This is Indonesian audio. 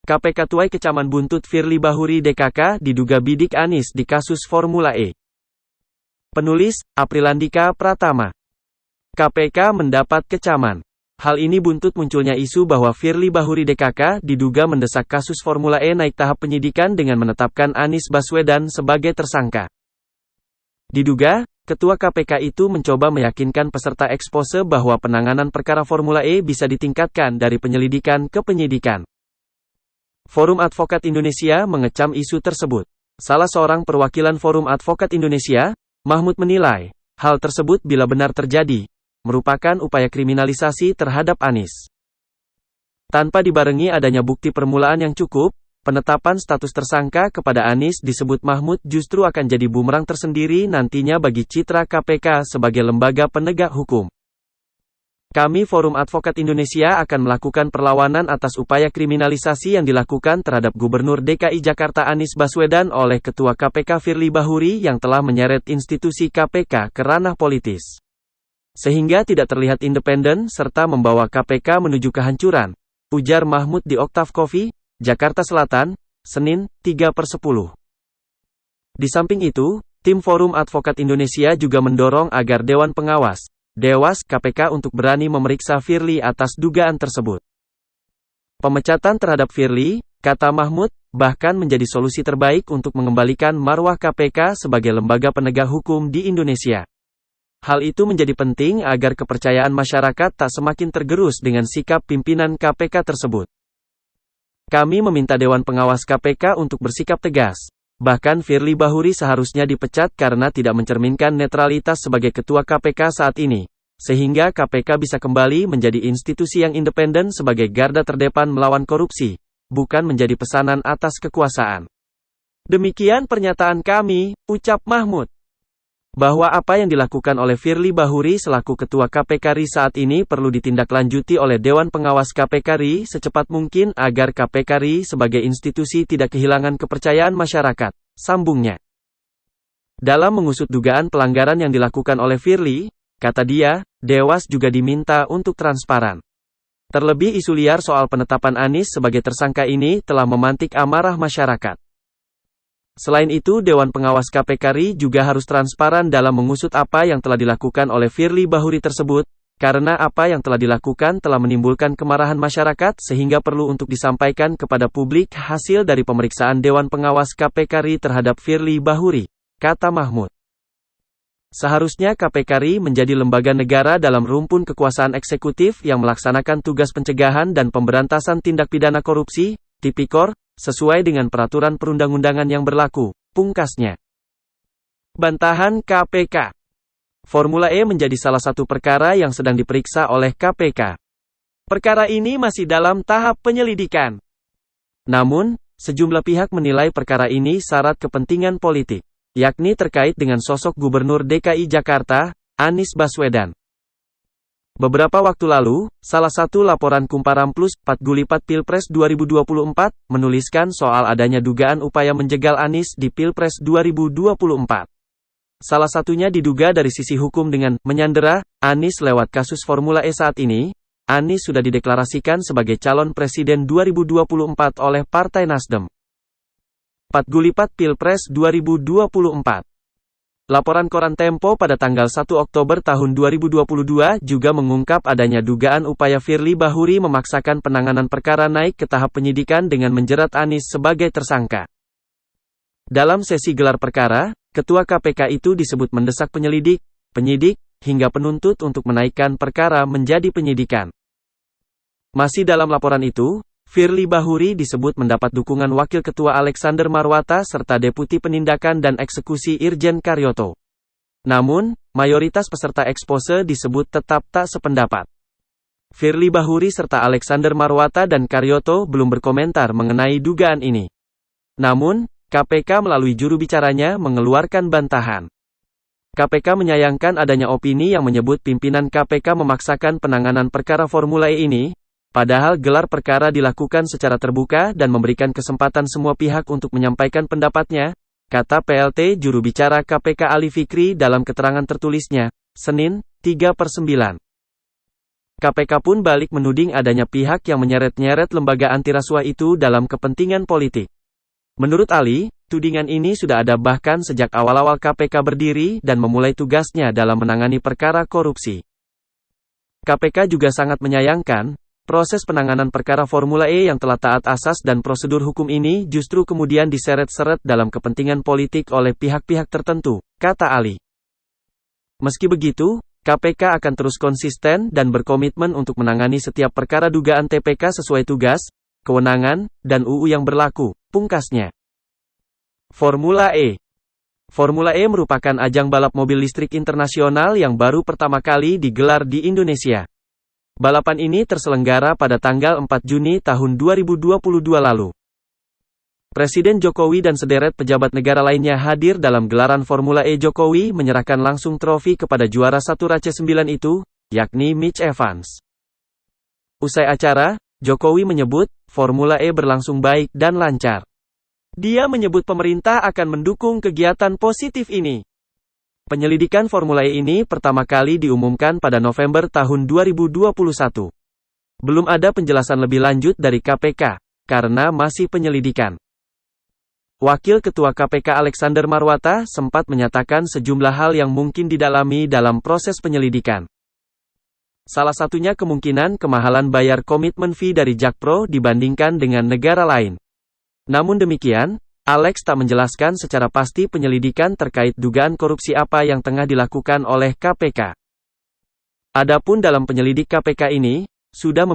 KPK tuai kecaman buntut Firly Bahuri DKK diduga bidik Anies di kasus Formula E. Penulis, Aprilandika Pratama. KPK mendapat kecaman. Hal ini buntut munculnya isu bahwa Firly Bahuri DKK diduga mendesak kasus Formula E naik tahap penyidikan dengan menetapkan Anies Baswedan sebagai tersangka. Diduga, Ketua KPK itu mencoba meyakinkan peserta ekspose bahwa penanganan perkara Formula E bisa ditingkatkan dari penyelidikan ke penyidikan. Forum Advokat Indonesia mengecam isu tersebut. Salah seorang perwakilan Forum Advokat Indonesia, Mahmud menilai, hal tersebut bila benar terjadi, merupakan upaya kriminalisasi terhadap Anies. Tanpa dibarengi adanya bukti permulaan yang cukup, penetapan status tersangka kepada Anies disebut Mahmud justru akan jadi bumerang tersendiri nantinya bagi citra KPK sebagai lembaga penegak hukum. Kami Forum Advokat Indonesia akan melakukan perlawanan atas upaya kriminalisasi yang dilakukan terhadap Gubernur DKI Jakarta Anies Baswedan oleh Ketua KPK Firly Bahuri yang telah menyeret institusi KPK ke ranah politis. Sehingga tidak terlihat independen serta membawa KPK menuju kehancuran, ujar Mahmud di Oktav Coffee, Jakarta Selatan, Senin, 3/10. Di samping itu, tim Forum Advokat Indonesia juga mendorong agar Dewan Pengawas, Dewas KPK untuk berani memeriksa Firly atas dugaan tersebut. Pemecatan terhadap Firly, kata Mahmud, bahkan menjadi solusi terbaik untuk mengembalikan marwah KPK sebagai lembaga penegak hukum di Indonesia. Hal itu menjadi penting agar kepercayaan masyarakat tak semakin tergerus dengan sikap pimpinan KPK tersebut. Kami meminta Dewan Pengawas KPK untuk bersikap tegas. Bahkan Firly Bahuri seharusnya dipecat karena tidak mencerminkan netralitas sebagai Ketua KPK saat ini, sehingga KPK bisa kembali menjadi institusi yang independen sebagai garda terdepan melawan korupsi, bukan menjadi pesanan atas kekuasaan. Demikian pernyataan kami, ucap Mahmud. Bahwa apa yang dilakukan oleh Firly Bahuri selaku Ketua KPK RI saat ini perlu ditindaklanjuti oleh Dewan Pengawas KPK RI secepat mungkin agar KPK RI sebagai institusi tidak kehilangan kepercayaan masyarakat, sambungnya. Dalam mengusut dugaan pelanggaran yang dilakukan oleh Firly, kata dia, Dewas juga diminta untuk transparan. Terlebih isu liar soal penetapan Anies sebagai tersangka ini telah memantik amarah masyarakat. Selain itu, Dewan Pengawas KPK RI juga harus transparan dalam mengusut apa yang telah dilakukan oleh Firly Bahuri tersebut, karena apa yang telah dilakukan telah menimbulkan kemarahan masyarakat sehingga perlu untuk disampaikan kepada publik hasil dari pemeriksaan Dewan Pengawas KPK RI terhadap Firly Bahuri, kata Mahmud. Seharusnya KPK RI menjadi lembaga negara dalam rumpun kekuasaan eksekutif yang melaksanakan tugas pencegahan dan pemberantasan tindak pidana korupsi, Tipikor, sesuai dengan peraturan perundang-undangan yang berlaku, pungkasnya. Bantahan KPK. Formula E menjadi salah satu perkara yang sedang diperiksa oleh KPK. Perkara ini masih dalam tahap penyelidikan. Namun, sejumlah pihak menilai perkara ini syarat kepentingan politik, yakni terkait dengan sosok Gubernur DKI Jakarta, Anies Baswedan. Beberapa waktu lalu, salah satu laporan Kumparan Plus 4 Gulipat Pilpres 2024 menuliskan soal adanya dugaan upaya menjegal Anies di Pilpres 2024. Salah satunya diduga dari sisi hukum dengan menyandera Anies lewat kasus Formula E saat ini. Anies sudah dideklarasikan sebagai calon presiden 2024 oleh Partai Nasdem. 4 Gulipat Pilpres 2024. Laporan Koran Tempo pada tanggal 1 Oktober tahun 2022 juga mengungkap adanya dugaan upaya Firly Bahuri memaksakan penanganan perkara naik ke tahap penyidikan dengan menjerat Anies sebagai tersangka. Dalam sesi gelar perkara, Ketua KPK itu disebut mendesak penyelidik, penyidik, hingga penuntut untuk menaikkan perkara menjadi penyidikan. Masih dalam laporan itu, Firly Bahuri disebut mendapat dukungan Wakil Ketua Alexander Marwata serta Deputi Penindakan dan Eksekusi Irjen Karyoto. Namun, mayoritas peserta ekspose disebut tetap tak sependapat. Firly Bahuri serta Alexander Marwata dan Karyoto belum berkomentar mengenai dugaan ini. Namun, KPK melalui juru bicaranya mengeluarkan bantahan. KPK menyayangkan adanya opini yang menyebut pimpinan KPK memaksakan penanganan perkara Formula E ini, padahal gelar perkara dilakukan secara terbuka dan memberikan kesempatan semua pihak untuk menyampaikan pendapatnya, kata PLT juru bicara KPK Ali Fikri dalam keterangan tertulisnya, Senin, 3/9. KPK pun balik menuding adanya pihak yang menyeret-nyeret lembaga anti rasuah itu dalam kepentingan politik. Menurut Ali, tudingan ini sudah ada bahkan sejak awal-awal KPK berdiri dan memulai tugasnya dalam menangani perkara korupsi. KPK juga sangat menyayangkan, proses penanganan perkara Formula E yang telah taat asas dan prosedur hukum ini justru kemudian diseret-seret dalam kepentingan politik oleh pihak-pihak tertentu, kata Ali. Meski begitu, KPK akan terus konsisten dan berkomitmen untuk menangani setiap perkara dugaan TPK sesuai tugas, kewenangan, dan UU yang berlaku, pungkasnya. Formula E. Formula E merupakan ajang balap mobil listrik internasional yang baru pertama kali digelar di Indonesia. Balapan ini terselenggara pada tanggal 4 Juni tahun 2022 lalu. Presiden Jokowi dan sederet pejabat negara lainnya hadir dalam gelaran Formula E. Jokowi menyerahkan langsung trofi kepada juara 1 RACE 9 itu, yakni Mitch Evans. Usai acara, Jokowi menyebut, Formula E berlangsung baik dan lancar. Dia menyebut pemerintah akan mendukung kegiatan positif ini. Penyelidikan Formula E ini pertama kali diumumkan pada November tahun 2021. Belum ada penjelasan lebih lanjut dari KPK, karena masih penyelidikan. Wakil Ketua KPK Alexander Marwata sempat menyatakan sejumlah hal yang mungkin didalami dalam proses penyelidikan. Salah satunya kemungkinan kemahalan bayar komitmen fee dari Jakpro dibandingkan dengan negara lain. Namun demikian, Alex tak menjelaskan secara pasti penyelidikan terkait dugaan korupsi apa yang tengah dilakukan oleh KPK. Adapun dalam penyelidik KPK ini, sudah